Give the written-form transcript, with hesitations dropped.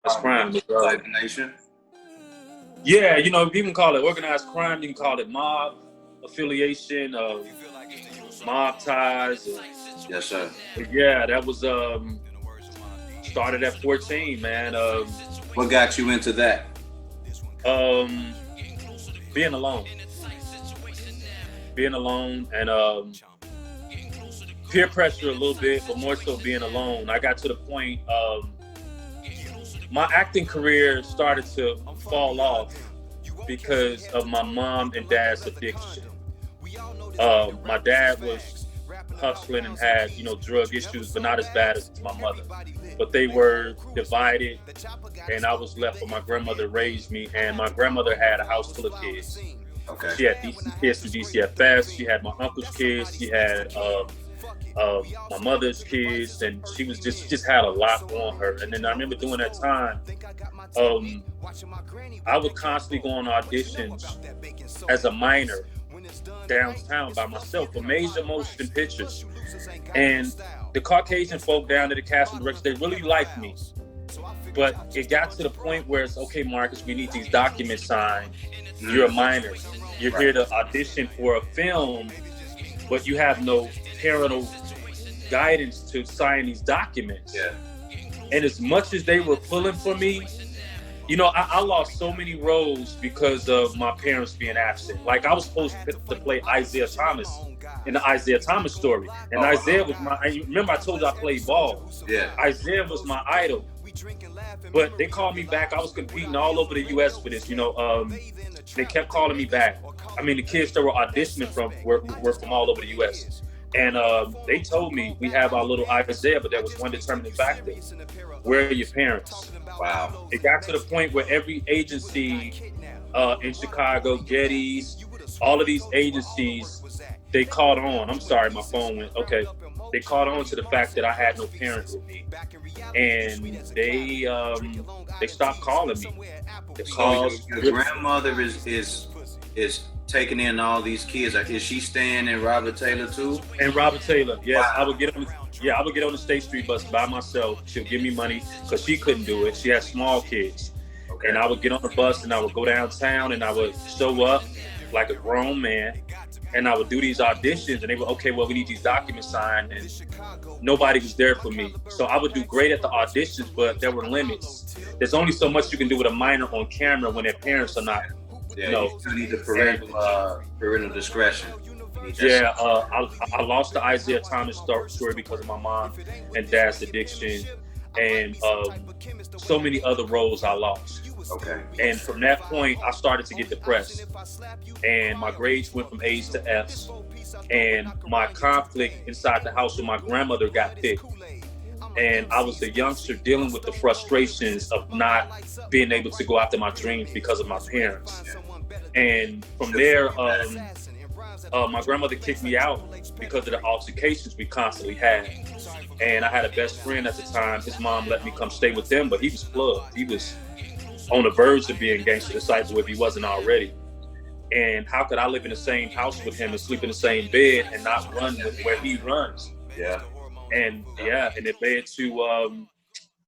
crime. Like the nation? Yeah, you know, you can call it organized crime. You can call it mob affiliation, mob ties. Yes, sir. Yeah, that was started at 14, man. What got you into that? Um, being alone, and peer pressure a little bit, but more so being alone. I got to the point. My acting career started to fall off because of my mom and dad's addiction. My dad was hustling and had, you know, drug issues, but not as bad as my mother. But they were divided, and I was left with my grandmother raised me, and my grandmother had a house full of kids. Okay. She had DC kids through DCFS. She had my uncle's kids. She had my mother's kids, and she just had a lot on her. And then I remember during that time, I would constantly go on auditions as a minor downtown by myself for major motion pictures, and the Caucasian folk down at the casting directors, they really liked me. But it got to the point where it's okay, Marcus, we need these documents signed. You're a minor. You're here to audition for a film, but you have no parental guidance to sign these documents. Yeah. And as much as they were pulling for me, you know, I lost so many roles because of my parents being absent. Like, I was supposed to play Isaiah Thomas in the Isaiah Thomas story. And Isaiah was remember I told you I played ball. Yeah. Isaiah was my idol. But they called me back. I was competing all over the U.S. for this. You know, they kept calling me back. I mean, the kids that were auditioning were from all over the U.S. And they told me, we have our little Isaiah, but there was one determining factor. Where are your parents? Wow. It got to the point where every agency in Chicago, Getty's, all of these agencies, they caught on. I'm sorry, my phone went. Okay. They caught on to the fact that I had no parents with me. And they stopped calling me. Your grandmother is taking in all these kids. Is she staying in Robert Taylor too? And Robert Taylor, yes. Wow. I would get on the State Street bus by myself. She'll give me money because she couldn't do it. She had small kids. Okay. And I would get on the bus and I would go downtown and I would show up like a grown man. And I would do these auditions, and they were, okay, well, we need these documents signed, and nobody was there for me. So I would do great at the auditions, but there were limits. There's only so much you can do with a minor on camera when their parents are not. Yeah, you need the parental discretion. Yeah, I lost the Isaiah Thomas story because of my mom and dad's addiction, and so many other roles I lost. Okay. And from that point, I started to get depressed, and my grades went from A's to F's, and my conflict inside the house with my grandmother got thick. And I was a youngster dealing with the frustrations of not being able to go after my dreams because of my parents. And from there, my grandmother kicked me out because of the altercations we constantly had. And I had a best friend at the time. His mom let me come stay with them, but he was plugged. He was on the verge of being gangster disciple if he wasn't already. And how could I live in the same house with him and sleep in the same bed and not run with where he runs? Yeah. And it led to